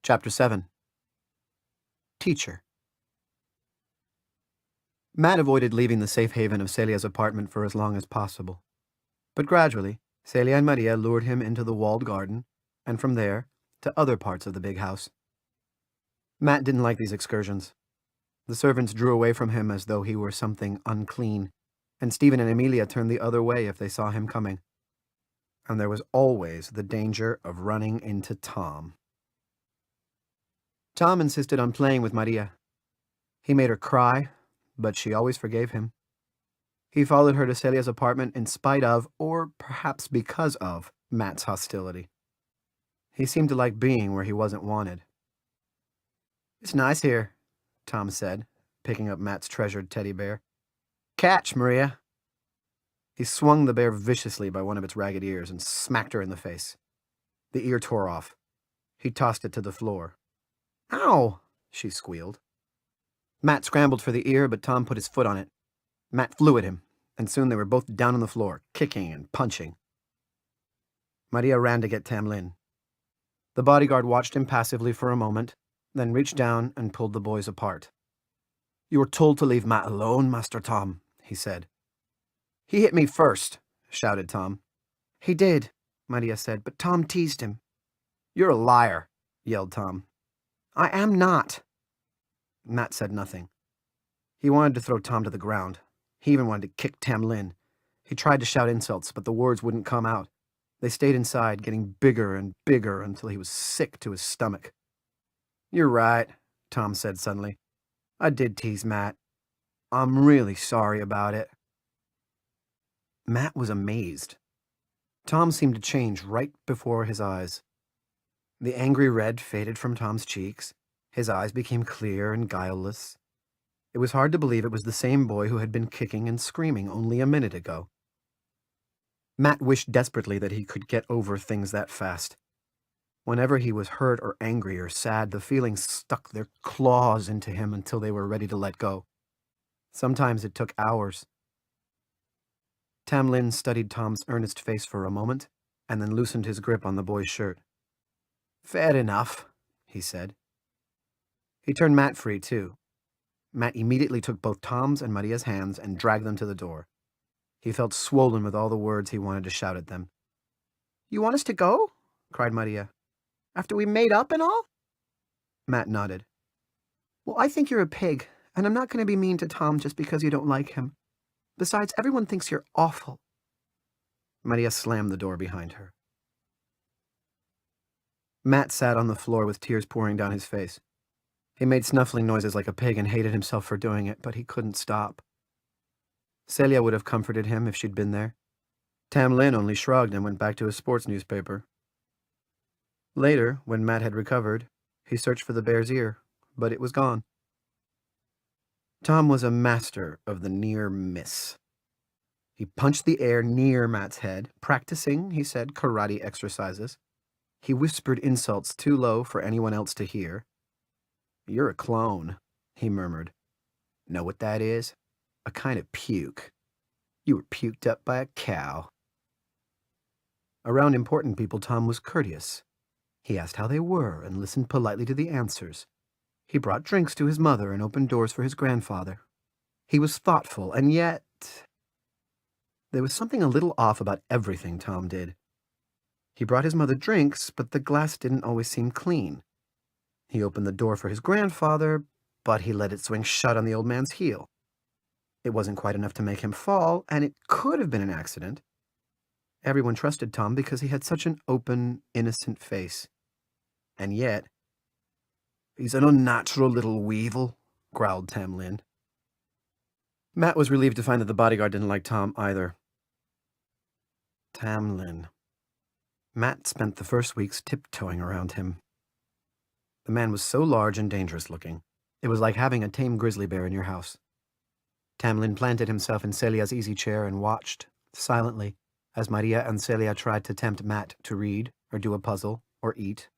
Chapter 7. Teacher. Matt avoided leaving the safe haven of Celia's apartment for as long as possible. But gradually, Celia and Maria lured him into the walled garden, and from there, to other parts of the big house. Matt didn't like these excursions. The servants drew away from him as though he were something unclean, and Stephen and Amelia turned the other way if they saw him coming. And there was always the danger of running into Tom. Tom insisted on playing with Maria. He made her cry, but she always forgave him. He followed her to Celia's apartment in spite of, or perhaps because of, Matt's hostility. He seemed to like being where he wasn't wanted. "It's nice here," Tom said, picking up Matt's treasured teddy bear. "Catch, Maria." He swung the bear viciously by one of its ragged ears and smacked her in the face. The ear tore off. He tossed it to the floor. "Ow!" she squealed. Matt scrambled for the ear, but Tom put his foot on it. Matt flew at him, and soon they were both down on the floor, kicking and punching. Maria ran to get Tamlin. The bodyguard watched impassively for a moment, then reached down and pulled the boys apart. "You were told to leave Matt alone, Master Tom," he said. "He hit me first," shouted Tom. "He did," Maria said, "but Tom teased him." "You're a liar," yelled Tom. "I am not." Matt said nothing. He wanted to throw Tom to the ground. He even wanted to kick Tamlin. He tried to shout insults, but the words wouldn't come out. They stayed inside, getting bigger and bigger until he was sick to his stomach. "You're right," Tom said suddenly. "I did tease Matt. I'm really sorry about it." Matt was amazed. Tom seemed to change right before his eyes. The angry red faded from Tom's cheeks. His eyes became clear and guileless. It was hard to believe it was the same boy who had been kicking and screaming only a minute ago. Matt wished desperately that he could get over things that fast. Whenever he was hurt or angry or sad, the feelings stuck their claws into him until they were ready to let go. Sometimes it took hours. Tamlin studied Tom's earnest face for a moment, and then loosened his grip on the boy's shirt. "Fair enough," he said. He turned Matt free, too. Matt immediately took both Tom's and Maria's hands and dragged them to the door. He felt swollen with all the words he wanted to shout at them. "You want us to go?" cried Maria. "After we made up and all?" Matt nodded. "Well, I think you're a pig, and I'm not going to be mean to Tom just because you don't like him. Besides, everyone thinks you're awful." Maria slammed the door behind her. Matt sat on the floor with tears pouring down his face. He made snuffling noises like a pig and hated himself for doing it, but he couldn't stop. Celia would have comforted him if she'd been there. Tamlin only shrugged and went back to his sports newspaper. Later, when Matt had recovered, he searched for the bear's ear, but it was gone. Tom was a master of the near miss. He punched the air near Matt's head, practicing, he said, karate exercises. He whispered insults too low for anyone else to hear. "You're a clone," he murmured. "Know what that is? A kind of puke. You were puked up by a cow." Around important people, Tom was courteous. He asked how they were and listened politely to the answers. He brought drinks to his mother and opened doors for his grandfather. He was thoughtful, and yet there was something a little off about everything Tom did. He brought his mother drinks, but the glass didn't always seem clean. He opened the door for his grandfather, but he let it swing shut on the old man's heel. It wasn't quite enough to make him fall, and it could have been an accident. Everyone trusted Tom because he had such an open, innocent face. And yet, "He's an unnatural little weevil," growled Tamlin. Matt was relieved to find that the bodyguard didn't like Tom either. Tamlin. Matt spent the first weeks tiptoeing around him. The man was so large and dangerous looking. It was like having a tame grizzly bear in your house. Tamlin planted himself in Celia's easy chair and watched, silently, as Maria and Celia tried to tempt Matt to read, or do a puzzle, or eat.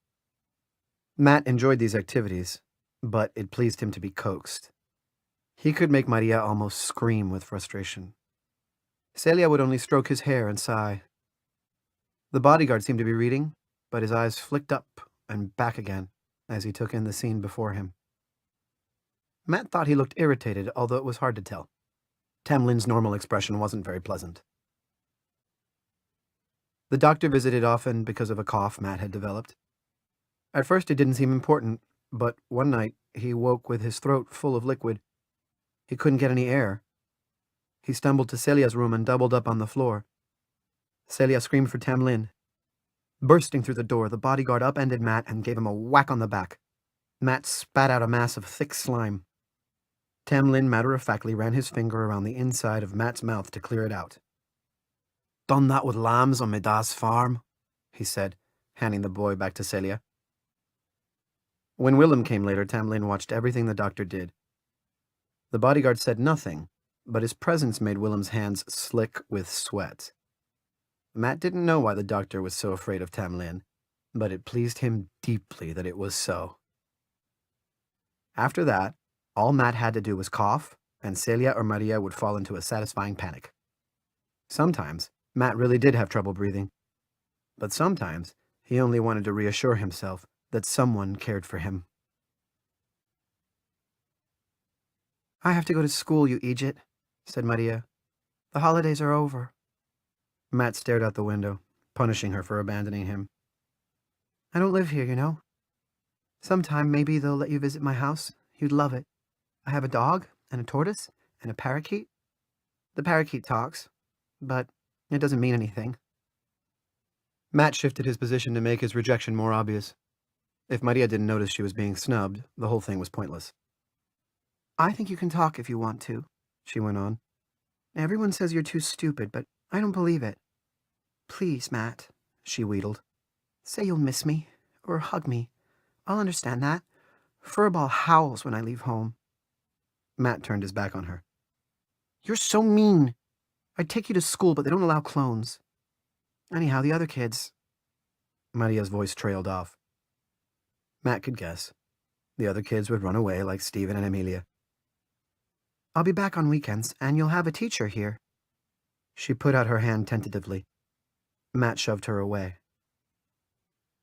Matt enjoyed these activities, but it pleased him to be coaxed. He could make Maria almost scream with frustration. Celia would only stroke his hair and sigh. The bodyguard seemed to be reading, but his eyes flicked up and back again, as he took in the scene before him. Matt thought he looked irritated, although it was hard to tell. Tamlin's normal expression wasn't very pleasant. The doctor visited often because of a cough Matt had developed. At first it didn't seem important, but one night he woke with his throat full of liquid. He couldn't get any air. He stumbled to Celia's room and doubled up on the floor. Celia screamed for Tamlin. Bursting through the door, the bodyguard upended Matt and gave him a whack on the back. Matt spat out a mass of thick slime. Tamlin matter-of-factly ran his finger around the inside of Matt's mouth to clear it out. "Done that with lambs on my dad's farm," he said, handing the boy back to Celia. When Willem came later, Tamlin watched everything the doctor did. The bodyguard said nothing, but his presence made Willem's hands slick with sweat. Matt didn't know why the doctor was so afraid of Tamlin, but it pleased him deeply that it was so. After that, all Matt had to do was cough, and Celia or Maria would fall into a satisfying panic. Sometimes, Matt really did have trouble breathing, but sometimes he only wanted to reassure himself that someone cared for him. "I have to go to school, you idiot," said Maria. "The holidays are over." Matt stared out the window, punishing her for abandoning him. "I don't live here, you know. Sometime maybe they'll let you visit my house. You'd love it. I have a dog, and a tortoise, and a parakeet. The parakeet talks, but it doesn't mean anything." Matt shifted his position to make his rejection more obvious. If Maria didn't notice she was being snubbed, the whole thing was pointless. "I think you can talk if you want to," she went on. "Everyone says you're too stupid, but I don't believe it. Please, Matt," she wheedled. "Say you'll miss me, or hug me. I'll understand that. Furball howls when I leave home." Matt turned his back on her. "You're so mean. I'd take you to school, but they don't allow clones. Anyhow, the other kids..." Maria's voice trailed off. Matt could guess. The other kids would run away like Stephen and Amelia. "I'll be back on weekends, and you'll have a teacher here." She put out her hand tentatively. Matt shoved her away.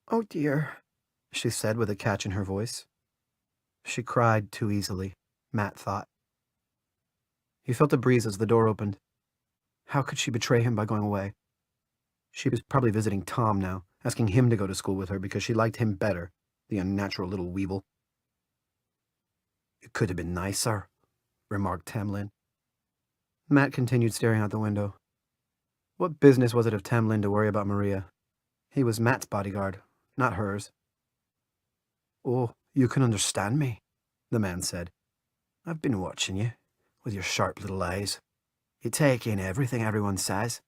"Oh dear," she said with a catch in her voice. She cried too easily, Matt thought. He felt a breeze as the door opened. How could she betray him by going away? She was probably visiting Tom now, asking him to go to school with her because she liked him better, the unnatural little weeble. "It could have been nicer," remarked Tamlin. Matt continued staring out the window. What business was it of Tamlin to worry about Maria? He was Matt's bodyguard, not hers. "Oh, you can understand me," the man said. "I've been watching you, with your sharp little eyes. You take in everything everyone says.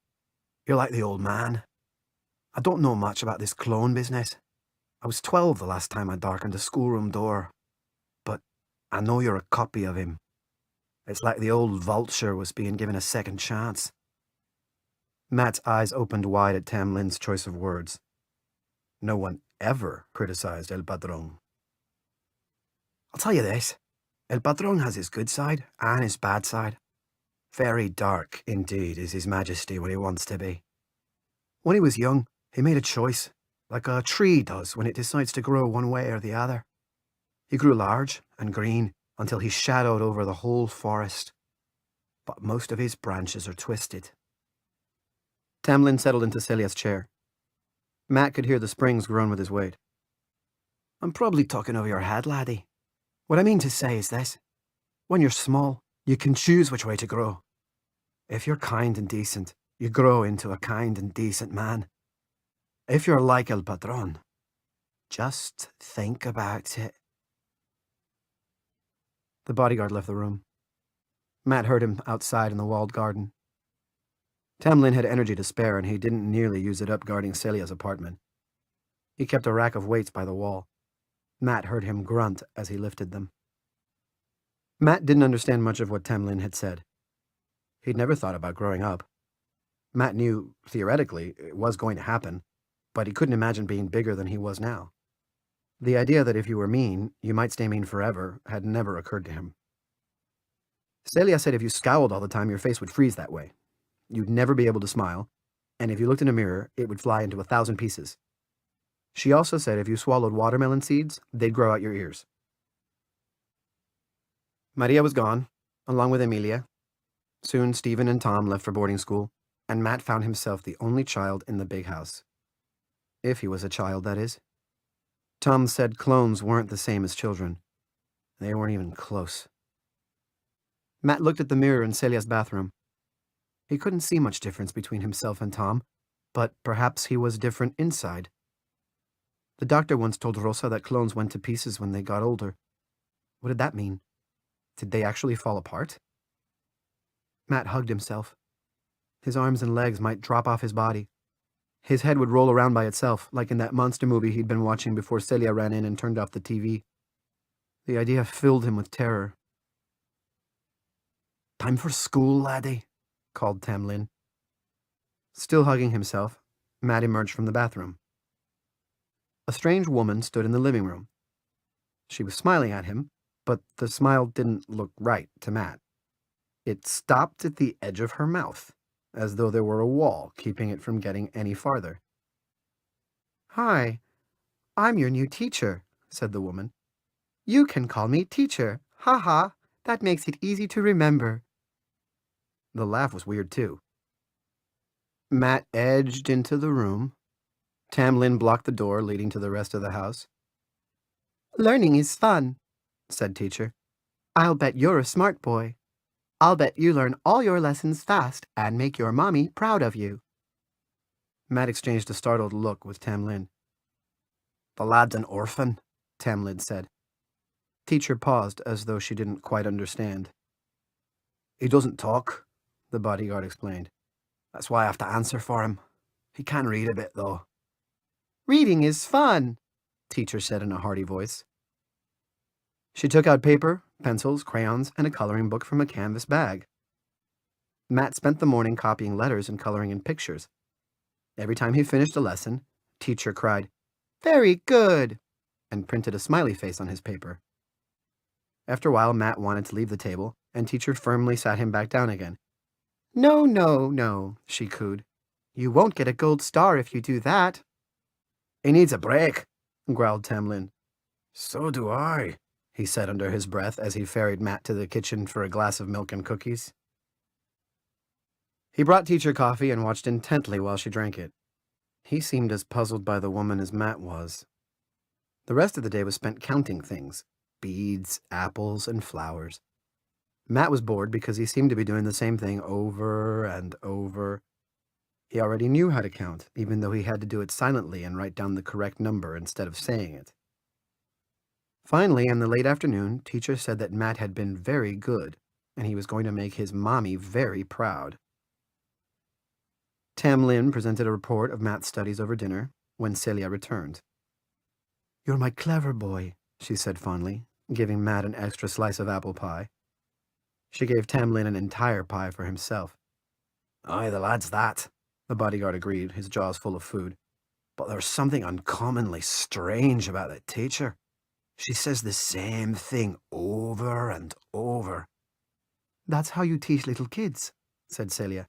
You're like the old man. I don't know much about this clone business. I was 12 the last time I darkened a schoolroom door. But I know you're a copy of him. It's like the old vulture was being given a second chance." Matt's eyes opened wide at Tamlin's choice of words. No one ever criticized El Padrón. "I'll tell you this. El Padrón has his good side and his bad side. Very dark, indeed, is His Majesty when he wants to be. When he was young, he made a choice, like a tree does when it decides to grow one way or the other. He grew large and green until he shadowed over the whole forest. But most of his branches are twisted." Tamlin settled into Celia's chair. Matt could hear the springs groan with his weight. "I'm probably talking over your head, laddie. What I mean to say is this. When you're small, you can choose which way to grow. If you're kind and decent, you grow into a kind and decent man. If you're like El Padrón, just think about it." The bodyguard left the room. Matt heard him outside in the walled garden. Tamlin had energy to spare, and he didn't nearly use it up guarding Celia's apartment. He kept a rack of weights by the wall. Matt heard him grunt as he lifted them. Matt didn't understand much of what Tamlin had said. He'd never thought about growing up. Matt knew, theoretically, it was going to happen, but he couldn't imagine being bigger than he was now. The idea that if you were mean, you might stay mean forever had never occurred to him. Celia said if you scowled all the time, your face would freeze that way. You'd never be able to smile, and if you looked in a mirror, it would fly into 1,000 pieces. She also said if you swallowed watermelon seeds, they'd grow out your ears. Maria was gone, along with Emilia. Soon Stephen and Tom left for boarding school, and Matt found himself the only child in the big house. If he was a child, that is. Tom said clones weren't the same as children. They weren't even close. Matt looked at the mirror in Celia's bathroom. He couldn't see much difference between himself and Tom, but perhaps he was different inside. The doctor once told Rosa that clones went to pieces when they got older. What did that mean? Did they actually fall apart? Matt hugged himself. His arms and legs might drop off his body. His head would roll around by itself, like in that monster movie he'd been watching before Celia ran in and turned off the TV. The idea filled him with terror. "Time for school, laddie," called Tamlin. Still hugging himself, Matt emerged from the bathroom. A strange woman stood in the living room. She was smiling at him, but the smile didn't look right to Matt. It stopped at the edge of her mouth, as though there were a wall keeping it from getting any farther. "Hi, I'm your new teacher," said the woman. "You can call me teacher. Ha ha, that makes it easy to remember." The laugh was weird, too. Matt edged into the room. Tamlin blocked the door leading to the rest of the house. "Learning is fun," said teacher. "I'll bet you're a smart boy. I'll bet you learn all your lessons fast and make your mommy proud of you." Matt exchanged a startled look with Tamlin. "The lad's an orphan," Tamlin said. Teacher paused as though she didn't quite understand. "He doesn't talk," the bodyguard explained. "That's why I have to answer for him. He can read a bit, though." "Reading is fun," teacher said in a hearty voice. She took out paper, pencils, crayons, and a coloring book from a canvas bag. Matt spent the morning copying letters and coloring in pictures. Every time he finished a lesson, teacher cried, "Very good," and printed a smiley face on his paper. After a while, Matt wanted to leave the table, and teacher firmly sat him back down again. "No, no, no," she cooed. "You won't get a gold star if you do that." "He needs a break," growled Tamlin. "So do I," he said under his breath as he ferried Matt to the kitchen for a glass of milk and cookies. He brought teacher coffee and watched intently while she drank it. He seemed as puzzled by the woman as Matt was. The rest of the day was spent counting things: beads, apples, and flowers. Matt was bored because he seemed to be doing the same thing over and over. He already knew how to count, even though he had to do it silently and write down the correct number instead of saying it. Finally, in the late afternoon, teacher said that Matt had been very good, and he was going to make his mommy very proud. Tamlin presented a report of Matt's studies over dinner when Celia returned. "You're my clever boy," she said fondly, giving Matt an extra slice of apple pie. She gave Tamlin an entire pie for himself. "Aye, the lad's that," the bodyguard agreed, his jaws full of food. "But there's something uncommonly strange about that teacher. She says the same thing over and over." "That's how you teach little kids," said Celia.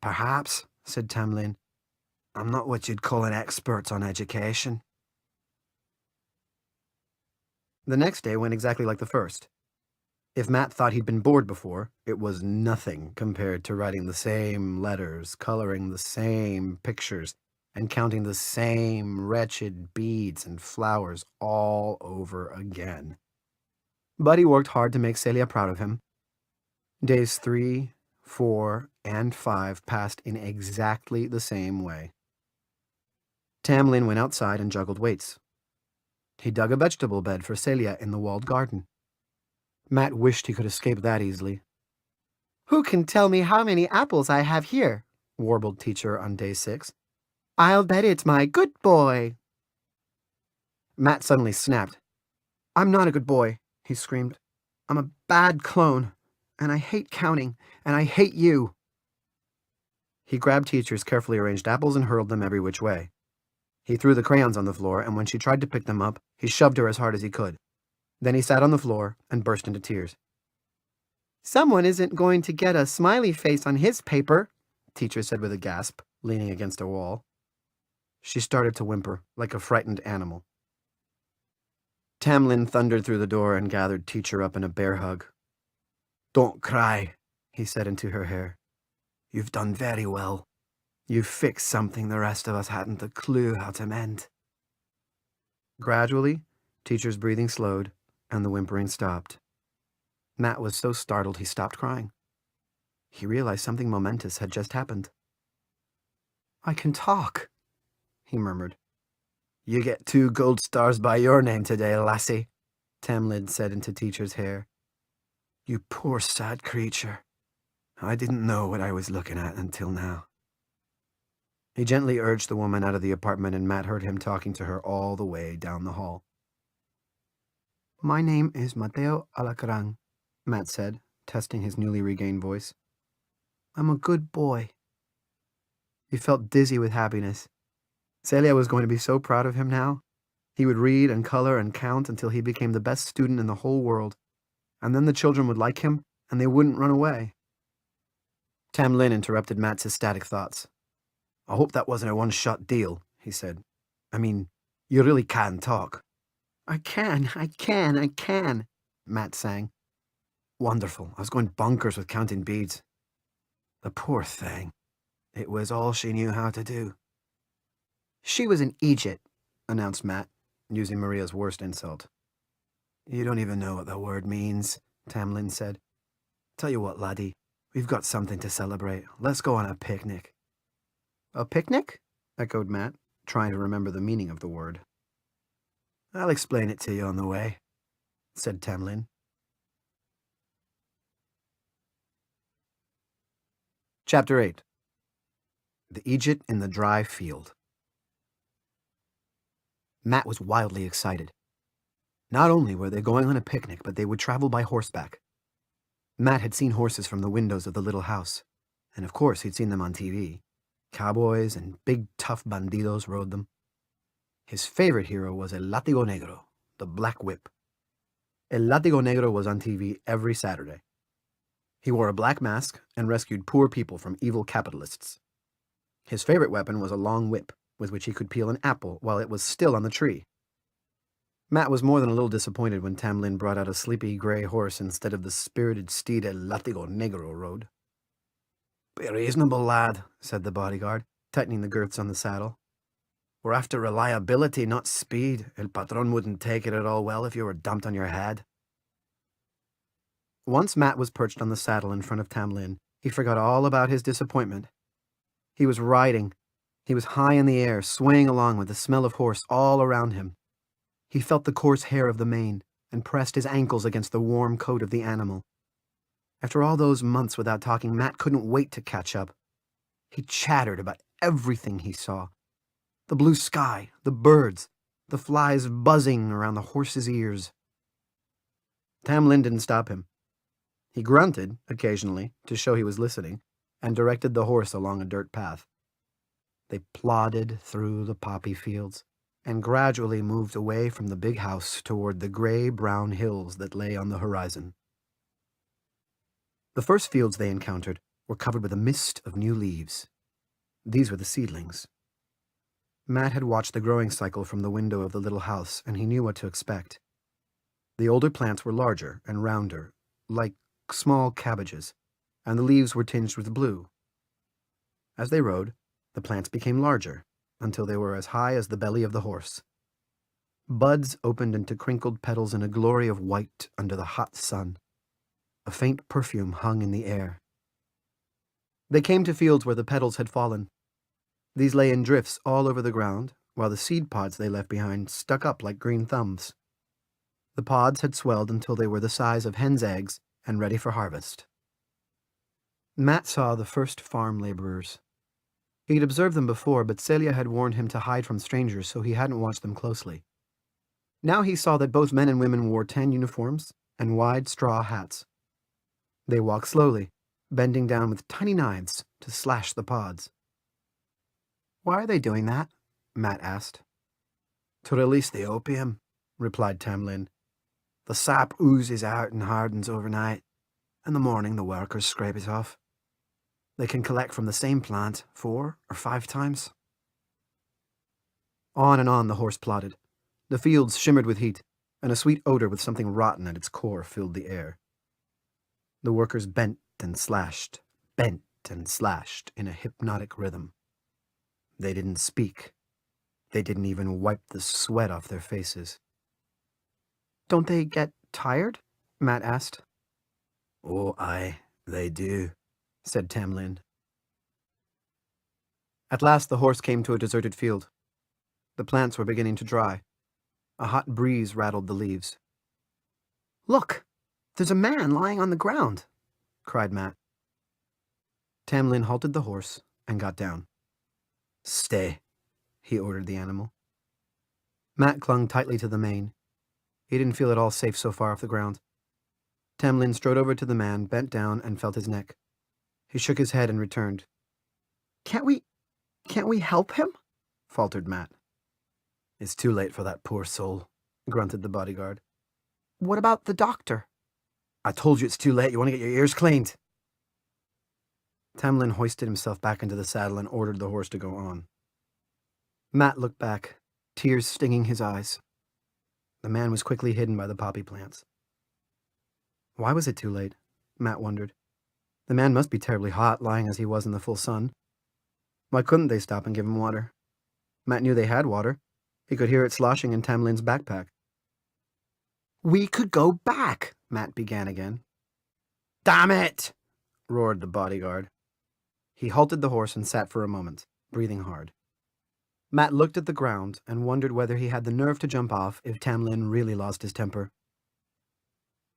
"Perhaps," said Tamlin. "I'm not what you'd call an expert on education." The next day went exactly like the first. If Matt thought he'd been bored before, it was nothing compared to writing the same letters, coloring the same pictures, and counting the same wretched beads and flowers all over again. But he worked hard to make Celia proud of him. Days 3, 4, and 5 passed in exactly the same way. Tamlin went outside and juggled weights. He dug a vegetable bed for Celia in the walled garden. Matt wished he could escape that easily. "Who can tell me how many apples I have here?" warbled teacher on day 6. "I'll bet it's my good boy." Matt suddenly snapped. "I'm not a good boy," he screamed. "I'm a bad clone, and I hate counting, and I hate you." He grabbed teacher's carefully arranged apples and hurled them every which way. He threw the crayons on the floor, and when she tried to pick them up, he shoved her as hard as he could. Then he sat on the floor and burst into tears. "Someone isn't going to get a smiley face on his paper," teacher said with a gasp, leaning against a wall. She started to whimper, like a frightened animal. Tamlin thundered through the door and gathered Teacher up in a bear hug. "Don't cry," he said into her hair. "You've done very well. You've fixed something the rest of us hadn't a clue how to mend." Gradually, Teacher's breathing slowed, and the whimpering stopped. Matt was so startled he stopped crying. He realized something momentous had just happened. "I can talk," he murmured. "You get 2 gold stars by your name today, lassie," Tamlin said into Teacher's hair. "You poor sad creature. I didn't know what I was looking at until now." He gently urged the woman out of the apartment, and Matt heard him talking to her all the way down the hall. "My name is Mateo Alacrán," Matt said, testing his newly regained voice. "I'm a good boy." He felt dizzy with happiness. Celia was going to be so proud of him now. He would read and color and count until he became the best student in the whole world, and then the children would like him, and they wouldn't run away. Tamlin interrupted Matt's ecstatic thoughts. "I hope that wasn't a one-shot deal," he said. "I mean, you really can talk." I can, Matt sang. "Wonderful. I was going bonkers with counting beads." The poor thing. It was all she knew how to do. "She was an Egypt," announced Matt, using Maria's worst insult. "You don't even know what the word means," Tamlin said. "Tell you what, laddie, we've got something to celebrate. Let's go on a picnic." "A picnic?" echoed Matt, trying to remember the meaning of the word. "I'll explain it to you on the way," said Tamlin. Chapter 8. The Egypt in the Dry Field. Matt was wildly excited. Not only were they going on a picnic, but they would travel by horseback. Matt had seen horses from the windows of the little house, and of course he'd seen them on TV. Cowboys and big tough bandidos rode them. His favorite hero was El Látigo Negro, the Black Whip. El Látigo Negro was on TV every Saturday. He wore a black mask and rescued poor people from evil capitalists. His favorite weapon was a long whip, with which he could peel an apple while it was still on the tree. Matt was more than a little disappointed when Tamlin brought out a sleepy gray horse instead of the spirited steed El Látigo Negro rode. "Be reasonable, lad," said the bodyguard, tightening the girths on the saddle. "We're after reliability, not speed. El Patron wouldn't take it at all well if you were dumped on your head." Once Matt was perched on the saddle in front of Tamlin, he forgot all about his disappointment. He was riding. He was high in the air, swaying along with the smell of horse all around him. He felt the coarse hair of the mane and pressed his ankles against the warm coat of the animal. After all those months without talking, Matt couldn't wait to catch up. He chattered about everything he saw. The blue sky, the birds, the flies buzzing around the horse's ears. Tamlin didn't stop him. He grunted, occasionally, to show he was listening, and directed the horse along a dirt path. They plodded through the poppy fields, and gradually moved away from the big house toward the gray-brown hills that lay on the horizon. The first fields they encountered were covered with a mist of new leaves. These were the seedlings. Matt had watched the growing cycle from the window of the little house, and he knew what to expect. The older plants were larger and rounder, like small cabbages, and the leaves were tinged with blue. As they rode, the plants became larger, until they were as high as the belly of the horse. Buds opened into crinkled petals in a glory of white under the hot sun. A faint perfume hung in the air. They came to fields where the petals had fallen. These lay in drifts all over the ground, while the seed pods they left behind stuck up like green thumbs. The pods had swelled until they were the size of hens' eggs and ready for harvest. Matt saw the first farm laborers. He'd observed them before, but Celia had warned him to hide from strangers, so he hadn't watched them closely. Now he saw that both men and women wore tan uniforms and wide straw hats. They walked slowly, bending down with tiny knives to slash the pods. "Why are they doing that?" Matt asked. "To release the opium," replied Tamlin. "The sap oozes out and hardens overnight. In the morning the workers scrape it off. They can collect from the same plant 4 or 5 times." On and on the horse plodded. The fields shimmered with heat, and a sweet odor with something rotten at its core filled the air. The workers bent and slashed in a hypnotic rhythm. They didn't speak. They didn't even wipe the sweat off their faces. "Don't they get tired?" Matt asked. "Oh, aye, they do," said Tamlin. At last the horse came to a deserted field. The plants were beginning to dry. A hot breeze rattled the leaves. "Look! There's a man lying on the ground!" cried Matt. Tamlin halted the horse and got down. "Stay," he ordered the animal. Matt clung tightly to the mane. He didn't feel at all safe so far off the ground. Tamlin strode over to the man, bent down, and felt his neck. He shook his head and returned. Can't we help him?" faltered Matt. "It's too late for that poor soul," grunted the bodyguard. "What about the doctor?" "I told you it's too late. You want to get your ears cleaned." Tamlin hoisted himself back into the saddle and ordered the horse to go on. Matt looked back, tears stinging his eyes. The man was quickly hidden by the poppy plants. Why was it too late? Matt wondered. The man must be terribly hot, lying as he was in the full sun. Why couldn't they stop and give him water? Matt knew they had water. He could hear it sloshing in Tamlin's backpack. "We could go back," Matt began again. "Damn it!" roared the bodyguard. He halted the horse and sat for a moment, breathing hard. Matt looked at the ground and wondered whether he had the nerve to jump off if Tamlin really lost his temper.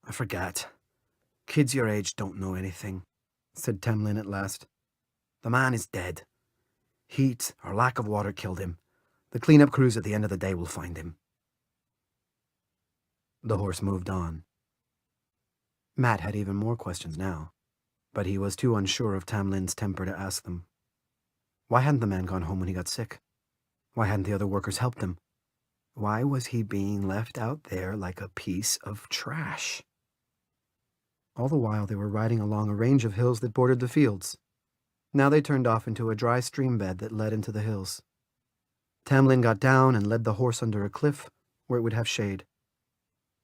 "I forget. Kids your age don't know anything," said Tamlin at last. "The man is dead. Heat or lack of water killed him. The cleanup crews at the end of the day will find him." The horse moved on. Matt had even more questions now, but he was too unsure of Tamlin's temper to ask them. Why hadn't the man gone home when he got sick? Why hadn't the other workers helped him? Why was he being left out there like a piece of trash? All the while they were riding along a range of hills that bordered the fields. Now they turned off into a dry stream bed that led into the hills. Tamlin got down and led the horse under a cliff where it would have shade.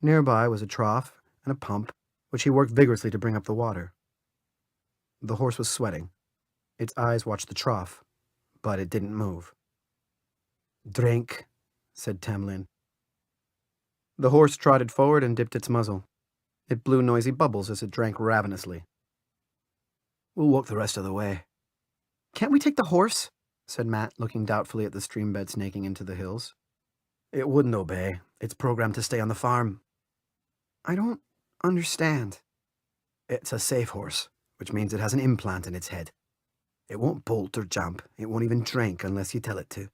Nearby was a trough and a pump, which he worked vigorously to bring up the water. The horse was sweating. Its eyes watched the trough, but it didn't move. "Drink," said Tamlin. The horse trotted forward and dipped its muzzle. It blew noisy bubbles as it drank ravenously. "We'll walk the rest of the way." "Can't we take the horse?" said Matt, looking doubtfully at the stream bed snaking into the hills. "It wouldn't obey. It's programmed to stay on the farm." "I don't understand." "It's a safe horse, which means it has an implant in its head. It won't bolt or jump. It won't even drink unless you tell it to."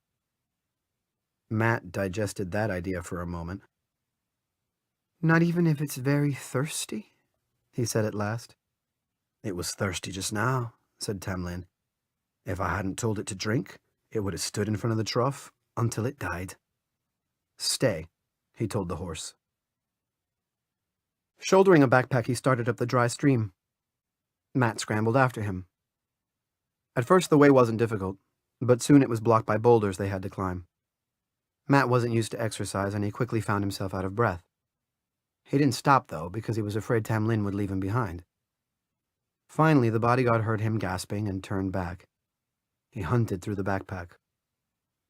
Matt digested that idea for a moment. "Not even if it's very thirsty?" he said at last. "It was thirsty just now," said Tamlin. "If I hadn't told it to drink, it would have stood in front of the trough until it died." "Stay," he told the horse. Shouldering a backpack, he started up the dry stream. Matt scrambled after him. At first the way wasn't difficult, but soon it was blocked by boulders they had to climb. Matt wasn't used to exercise, and he quickly found himself out of breath. He didn't stop, though, because he was afraid Tamlin would leave him behind. Finally, the bodyguard heard him gasping and turned back. He hunted through the backpack.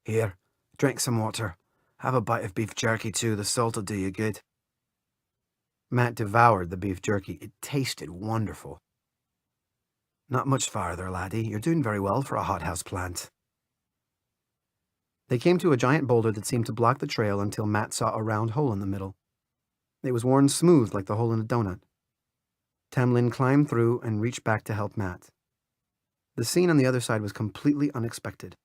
"Here, drink some water. Have a bite of beef jerky, too. The salt'll do you good." Matt devoured the beef jerky. It tasted wonderful. "Not much farther, laddie. You're doing very well for a hothouse plant." They came to a giant boulder that seemed to block the trail until Matt saw a round hole in the middle. It was worn smooth like the hole in a donut. Tamlin climbed through and reached back to help Matt. The scene on the other side was completely unexpected.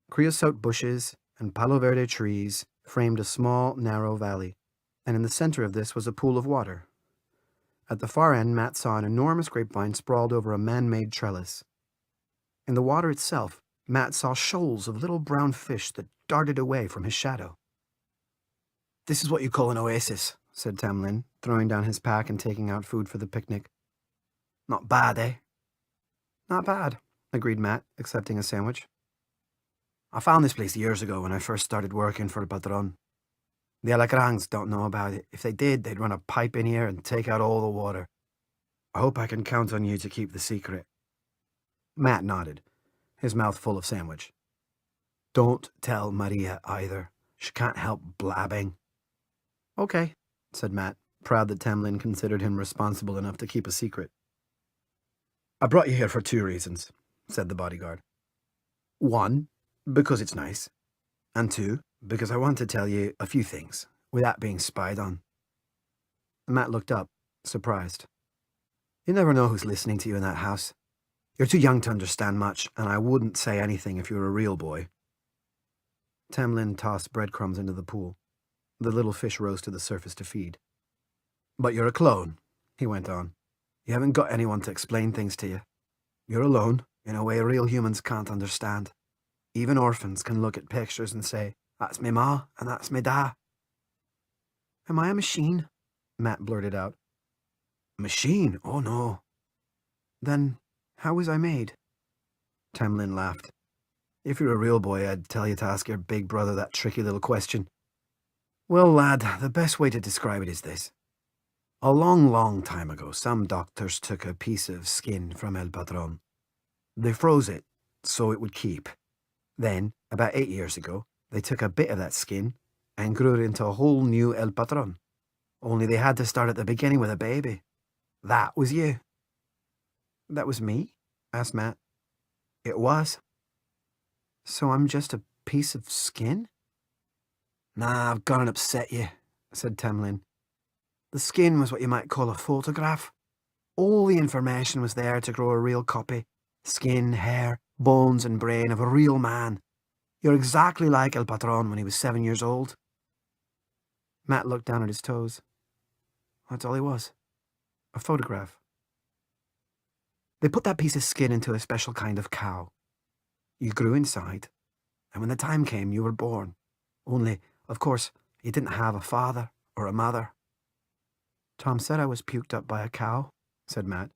Creosote bushes and palo verde trees framed a small, narrow valley, and in the center of this was a pool of water. At the far end, Matt saw an enormous grapevine sprawled over a man-made trellis. In the water itself, Matt saw shoals of little brown fish that darted away from his shadow. "This is what you call an oasis," said Tamlin, throwing down his pack and taking out food for the picnic. "Not bad, eh?" "Not bad," agreed Matt, accepting a sandwich. I found this place years ago when I first started working for El Patron. The Alacrans don't know about it. If they did, they'd run a pipe in here and take out all the water. I hope I can count on you to keep the secret." Matt nodded, his mouth full of sandwich. "Don't tell Maria either. She can't help blabbing." "Okay," said Matt, proud that Tamlin considered him responsible enough to keep a secret. "I brought you here for 2 reasons," said the bodyguard. "1, because it's nice. And 2, because I want to tell you a few things, without being spied on." Matt looked up, surprised. "You never know who's listening to you in that house. You're too young to understand much, and I wouldn't say anything if you were a real boy." Tamlin tossed breadcrumbs into the pool. The little fish rose to the surface to feed. "But you're a clone," he went on. "You haven't got anyone to explain things to you. You're alone, in a way real humans can't understand. Even orphans can look at pictures and say, 'That's me ma, and that's me da.'" "Am I a machine?" Matt blurted out. "Machine? Oh no." "Then how was I made?" Tamlin laughed. "If you're a real boy, I'd tell you to ask your big brother that tricky little question. Well, lad, the best way to describe it is this. A long, long time ago, some doctors took a piece of skin from El Patron. They froze it so it would keep. Then, about 8 years ago, they took a bit of that skin and grew it into a whole new El Patron. Only they had to start at the beginning with a baby. That was you." "That was me?" asked Matt. "It was." "So I'm just a piece of skin?" "Nah, I've gone and upset you," said Tamlin. "The skin was what you might call a photograph. All the information was there to grow a real copy. Skin, hair, bones and brain of a real man. You're exactly like El Patron when he was 7 years old." Matt looked down at his toes. That's all he was. A photograph. "They put that piece of skin into a special kind of cow. You grew inside, and when the time came, you were born. Only, of course, you didn't have a father or a mother." "Tom said I was puked up by a cow," said Matt.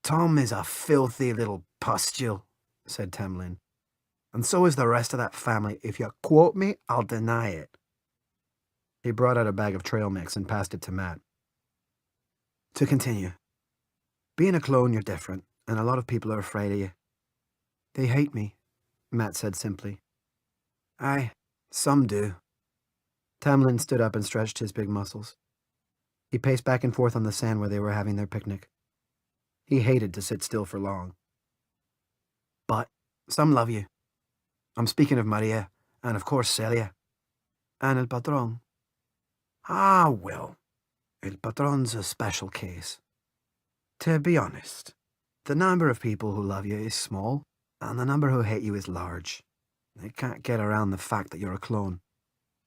"Tom is a filthy little pustule," said Tamlin. "And so is the rest of that family. If you quote me, I'll deny it." He brought out a bag of trail mix and passed it to Matt. "To continue. Being a clone, you're different, and a lot of people are afraid of you." "They hate me," Matt said simply. "Aye, some do." Tamlin stood up and stretched his big muscles. He paced back and forth on the sand where they were having their picnic. He hated to sit still for long. "But some love you. I'm speaking of Maria, and of course Celia. And El Patron." "Ah, well, El Patron's a special case. To be honest, the number of people who love you is small, and the number who hate you is large. They can't get around the fact that you're a clone.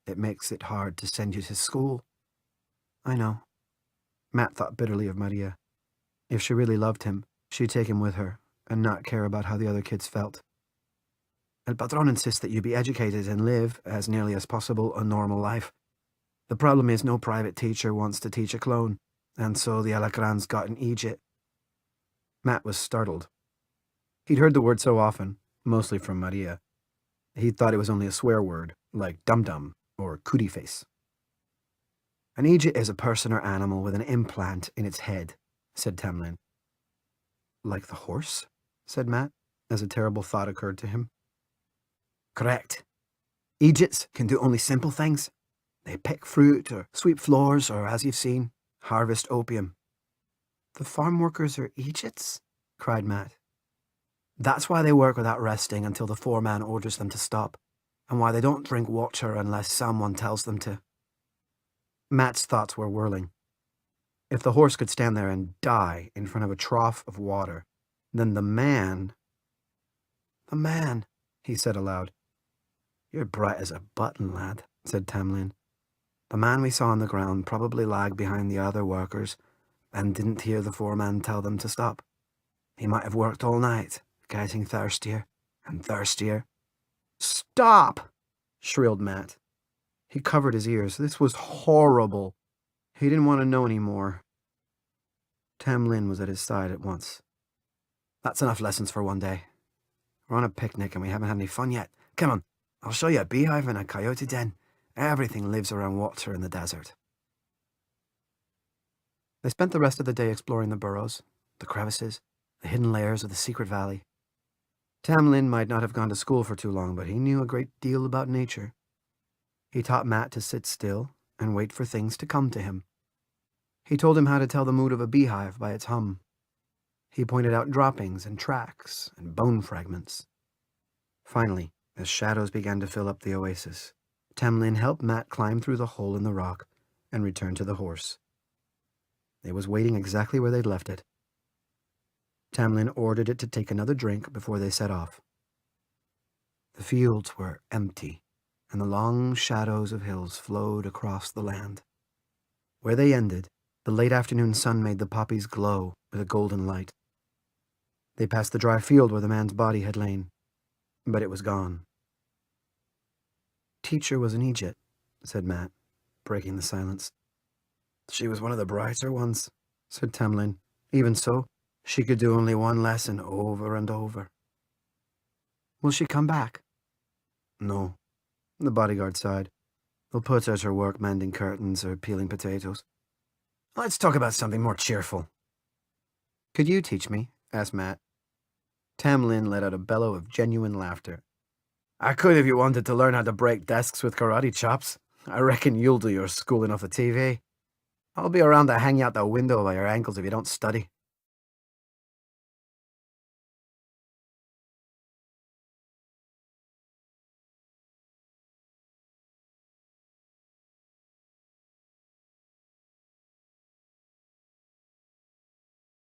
It makes it hard to send you to school." "I know." Matt thought bitterly of Maria. If she really loved him, she'd take him with her and not care about how the other kids felt. El Patron insists that you be educated and live, as nearly as possible, a normal life. The problem is no private teacher wants to teach a clone, and so the Alacrans got an Egypt. Matt was startled. He'd heard the word so often, mostly from Maria. He'd thought it was only a swear word, like dum-dum or cootie face. "An Egypt is a person or animal with an implant in its head," said Tamlin. "Like the horse?" said Matt, as a terrible thought occurred to him. "Correct. Egypts can do only simple things. They pick fruit or sweep floors or, as you've seen, harvest opium." "The farm workers are Egypts?" cried Matt. "That's why they work without resting until the foreman orders them to stop, and why they don't drink water unless someone tells them to." Matt's thoughts were whirling. If the horse could stand there and die in front of a trough of water, then the man... "The man," he said aloud. "You're bright as a button, lad," said Tamlin. "The man we saw on the ground probably lagged behind the other workers and didn't hear the foreman tell them to stop. He might have worked all night, getting thirstier and thirstier." "Stop!" shrilled Matt. He covered his ears. This was horrible. He didn't want to know any more. Tamlin was at his side at once. "That's enough lessons for one day. We're on a picnic and we haven't had any fun yet. Come on, I'll show you a beehive and a coyote den. Everything lives around water in the desert. They spent the rest of the day exploring the burrows, the crevices, the hidden layers of the secret valley. Tamlin might not have gone to school for too long, but he knew a great deal about nature. He taught Matt to sit still and wait for things to come to him. He told him how to tell the mood of a beehive by its hum. He pointed out droppings and tracks and bone fragments. Finally, as shadows began to fill up the oasis, Tamlin helped Matt climb through the hole in the rock and return to the horse. It was waiting exactly where they'd left it. Tamlin ordered it to take another drink before they set off. The fields were empty, and the long shadows of hills flowed across the land. Where they ended, the late afternoon sun made the poppies glow with a golden light. They passed the dry field where the man's body had lain, but it was gone. "Teacher was an Egypt," said Matt, breaking the silence. "She was one of the brighter ones," said Tamlin. "Even so, she could do only one lesson over and over." "Will she come back?" "No," the bodyguard sighed. "They'll put her to work mending curtains or peeling potatoes. Let's talk about something more cheerful." "Could you teach me?" asked Matt. Tamlin let out a bellow of genuine laughter. "I could if you wanted to learn how to break desks with karate chops. I reckon you'll do your schooling off the TV. I'll be around to hang you out the window by your ankles if you don't study."